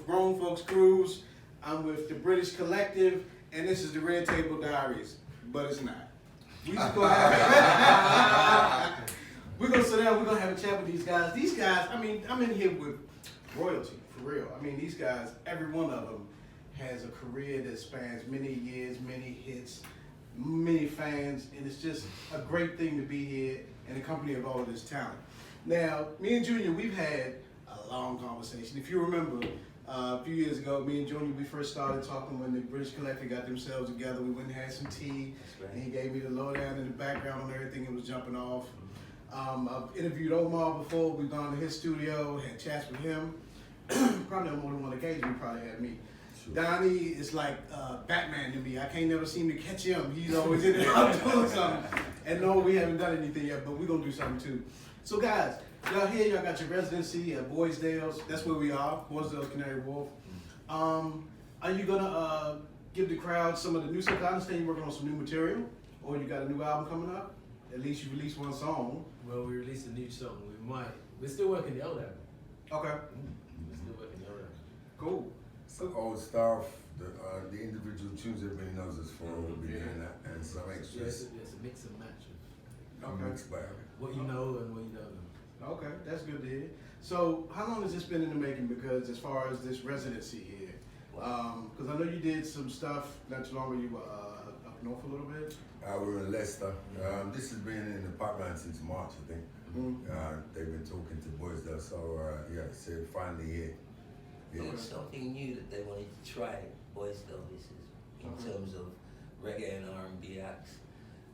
Grown Folks Cruise. I'm with the British Collective, and this is the Red Table Diaries, but it's not. We just gonna have we're gonna sit down. We're gonna have a chat with these guys. These guys, I mean, I'm in here with royalty for real. I mean, these guys, every one of them has a career that spans many years, many hits, many fans, and it's just a great thing to be here in the company of all of this talent. Now, me and Junior, we've had a long conversation. If you remember, a few years ago, me and Junior, we first started talking when the British Collective got themselves together. We went and had some tea, and he gave me the lowdown in the background on everything that was jumping off. I've interviewed Omar before. We've gone to his studio, had chats with him. Probably on more than one occasion, we probably had me. Sure. Donnie is like Batman to me. I can't never seem to catch him. He's always in there doing something. And no, we haven't done anything yet, but we're going to do something too. So guys, y'all here, y'all got your residency at Boisedale's. That's where we are, Boisedale Canary Wharf. Are you going to give the crowd some of the new stuff? I understand you're working on some new material, or you got a new album coming up? At least you released one song. Well, we released a new song. We're still working the old album. Okay. We're still working the old album. Cool. Some old stuff, the individual tunes everybody knows us for, we'll be doing that, and some extras. It's a mix and match of Okay. Mixed bag. what you know and what you don't know. Okay, that's good to hear. So, how long has this been in the making? Because as far as this residency here, because I know you did some stuff not too long ago. You were up north a little bit. We were in Leicester. This has been in the pipeline since March, I think. They've been talking to Boisedale, so yeah, so finally here. It was something new that they wanted to try, Boisedale, this is, in terms of reggae and R&B acts.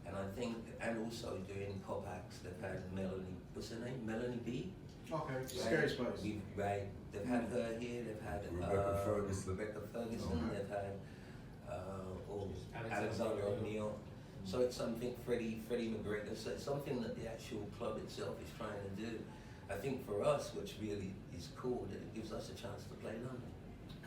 And I think, and also doing pop acts, they've had Melanie, what's her name? Melanie B? Okay, Right? Scary Spice. Right, they've had her here, they've had Rebecca Ferguson. They've had Alexander O'Neill. So it's something, Freddie McGregor, so it's something that the actual club itself is trying to do. I think for us, which really is cool, that it gives us a chance to play London.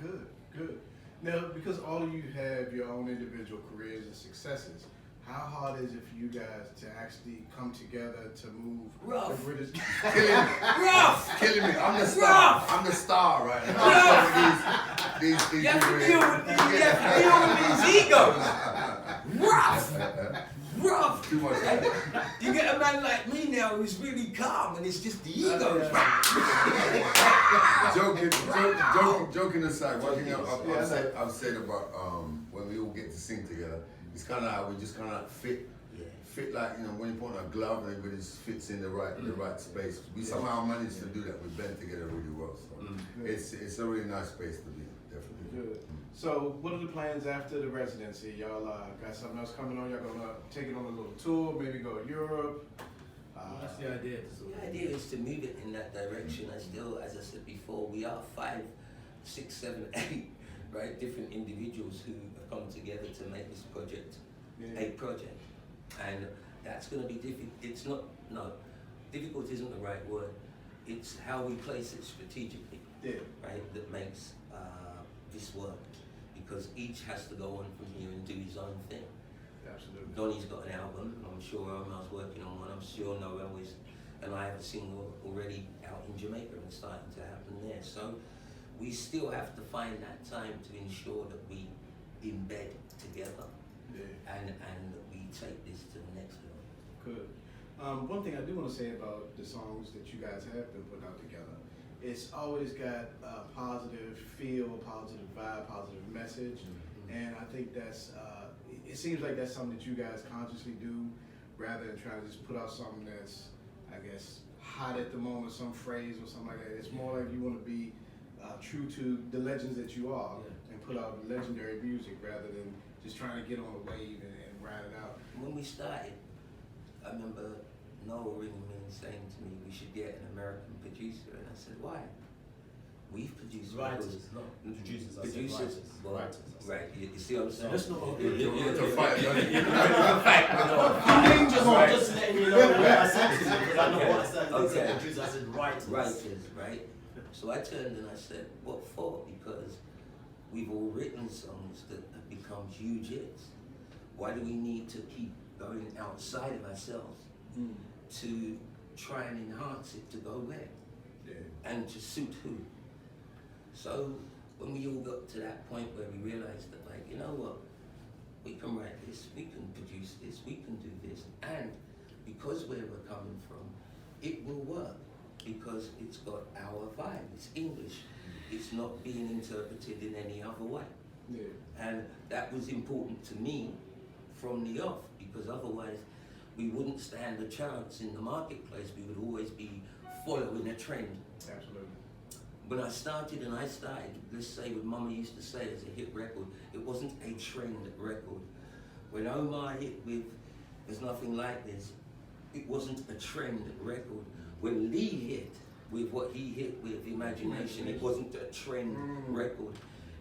Good, good. Now, because all of you have your own individual careers and successes, how hard is it for you guys to actually come together to move Rough. the British? Killing me. Rough! Killing me. I'm the star. Rough! I'm the star right now. These You have to people deal with these egos. Rough! Rough! Too much. You get a man like me now who's really calm and it's just the egos. Joking aside, one thing I've said about when we all get to sing together, it's kind of how we just kind of fit like, you know, when you put on a glove and everybody just fits in the right space. We somehow managed to do that. We blend together really well. So it's a really nice space to be in, definitely. Good. So, what are the plans after the residency? Y'all got something else coming on? Y'all gonna take it on a little tour? Maybe go to Europe? That's the idea. The idea is to move it in that direction. I still, as I said before, we are 5, 6, 7, 8, right? Different individuals who have come together to make this project a project. And that's going to be difficult. It's not, no, difficult isn't the right word. It's how we place it strategically, right? That makes this work. Because each has to go on from here and do his own thing. Absolutely. Donnie's got an album. I'm sure Omar's working on one. I'm sure Noel is, and I have a single already out in Jamaica and starting to happen there. So we still have to find that time to ensure that we embed together and we take this to the next level. Good. One thing I do want to say about the songs that you guys have been putting out together, it's always got a positive feel, positive vibe, positive message, and I think that's, it seems like that's something that you guys consciously do, rather than trying to just put out something that's, I guess, hot at the moment, some phrase or something like that. It's more like you want to be true to the legends that you are and put out legendary music rather than just trying to get on the wave and ride it out. When we started, I remember Noel ringing me and saying to me, we should get an American producer, and I said, why? We've produced Writers, not producers. Producers, well, writers. Right, you see what I'm saying? Let's not You're to fight, just letting you know what I said to you, because I know what I said. I said producers, I said writers. Writers, right? So I turned and I said, what for? Because we've all written songs that have become huge hits. Why do we need to keep going outside of ourselves to try and enhance it to go where? And to suit who? So when we all got to that point where we realized that, like, you know what, we can write this, we can produce this, we can do this, and because where we're coming from, it will work because it's got our vibe. It's English. It's not being interpreted in any other way. Yeah. And that was important to me from the off, because otherwise we wouldn't stand a chance in the marketplace. We would always be following a trend. Absolutely. When I started, let's say what Mama used to say as a hit record, it wasn't a trend record. When Omar hit with There's Nothing Like This, it wasn't a trend record. When Lee hit with what he hit with Imagination, it wasn't a trend record.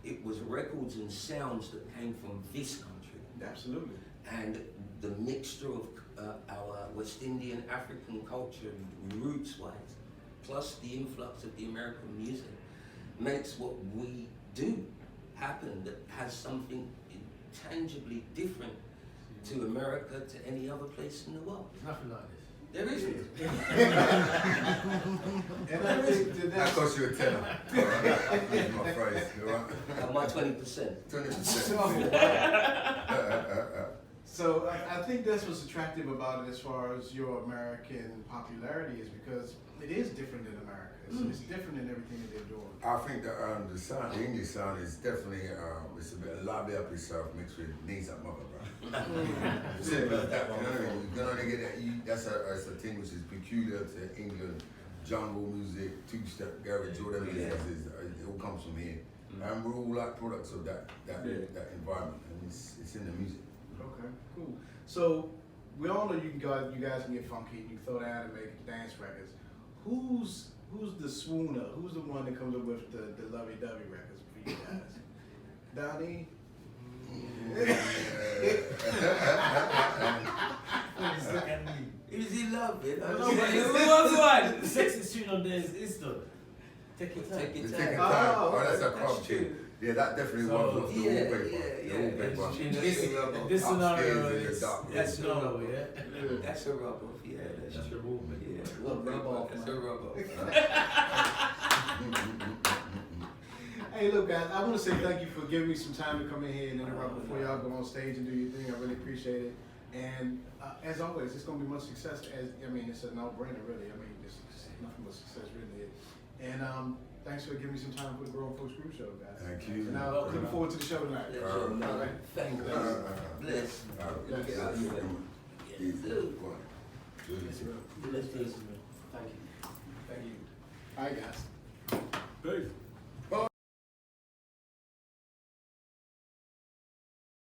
It was records and sounds that came from this country. Absolutely. And the mixture of our West Indian, African culture, roots-wise, plus the influx of the American music, makes what we do happen that has something tangibly different to America, to any other place in the world. There's nothing like this. There isn't. And I think that That that's cost you a tenner. That's my phrase. You all right? At my 20%. 20%. so I think that's what's attractive about it as far as your American popularity is, because it is different in America. It's different in everything that they're doing. I think that the sound, the English sound is definitely, it's a bit of lively up yourself mixed with knees up mother, bro. Simple as that, you know what I mean? You can only get that, that's a thing which is peculiar to England. Jungle music, two-step garage, whatever it is, it all comes from here. And we're all like products of that environment, and it's in the music. Okay, cool. So we all know you guys can get funky, you can throw down and make dance records. Who's the swooner? Who's the one that comes up with the lovey-dovey records for you guys? Donnie? Is he loving? The sexiest tune on there is the Take Your Time. Take Your It's Time. taking time. Oh, that's a that's crop true. tune. Yeah, that definitely So, was off the wallpaper. yeah. The wallpaper. In this scenario, Upstairs in the it's dark room. that's no, yeah. That's a rub-off, yeah, that's That's true. the movement. Yeah, Rub-off, that's man. a rub-off. Hey, look, guys, I want to say thank you for giving me some time to come in here and interrupt before y'all go on stage and do your thing. I really appreciate it. And as always, it's going to be much success. It's a no-brainer, really. It's nothing but success, really. And thanks for giving me some time for the Grown Folks Group Show, guys. Thank you. And I'm looking forward to the show tonight. All right. Thank you. Bless. Let's get out of here. Yes, sir. Let's do this, man. Thank you. Thank you. All right, guys. Peace.